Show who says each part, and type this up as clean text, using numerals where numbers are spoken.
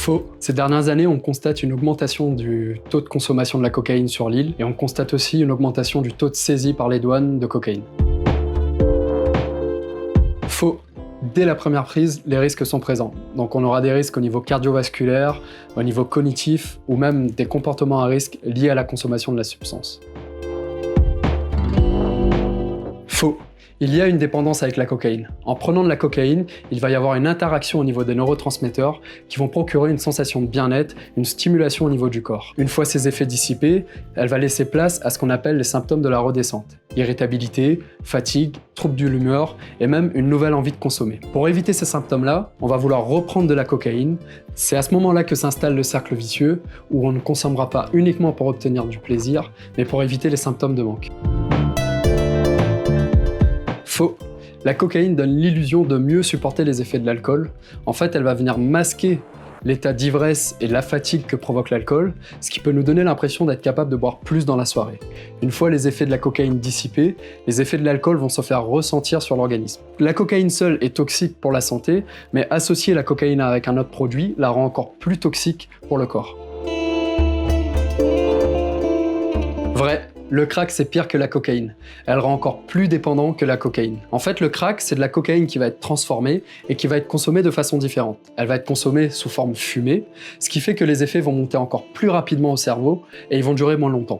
Speaker 1: Faux. Ces dernières années, on constate une augmentation du taux de consommation de la cocaïne sur l'île et on constate aussi une augmentation du taux de saisie par les douanes de cocaïne. Faux. Dès la première prise, les risques sont présents. Donc on aura des risques au niveau cardiovasculaire, au niveau cognitif ou même des comportements à risque liés à la consommation de la substance. Faux. Il y a une dépendance avec la cocaïne. En prenant de la cocaïne, il va y avoir une interaction au niveau des neurotransmetteurs qui vont procurer une sensation de bien-être, une stimulation au niveau du corps. Une fois ces effets dissipés, elle va laisser place à ce qu'on appelle les symptômes de la redescente. Irritabilité, fatigue, troubles de l'humeur et même une nouvelle envie de consommer. Pour éviter ces symptômes-là, on va vouloir reprendre de la cocaïne. C'est à ce moment-là que s'installe le cercle vicieux où on ne consommera pas uniquement pour obtenir du plaisir, mais pour éviter les symptômes de manque. Faux. La cocaïne donne l'illusion de mieux supporter les effets de l'alcool. En fait, elle va venir masquer l'état d'ivresse et la fatigue que provoque l'alcool, ce qui peut nous donner l'impression d'être capable de boire plus dans la soirée. Une fois les effets de la cocaïne dissipés, les effets de l'alcool vont se faire ressentir sur l'organisme. La cocaïne seule est toxique pour la santé, mais associer la cocaïne avec un autre produit la rend encore plus toxique pour le corps. Vrai. Le crack, c'est pire que la cocaïne. Elle rend encore plus dépendant que la cocaïne. En fait, le crack, c'est de la cocaïne qui va être transformée et qui va être consommée de façon différente. Elle va être consommée sous forme fumée, ce qui fait que les effets vont monter encore plus rapidement au cerveau et ils vont durer moins longtemps.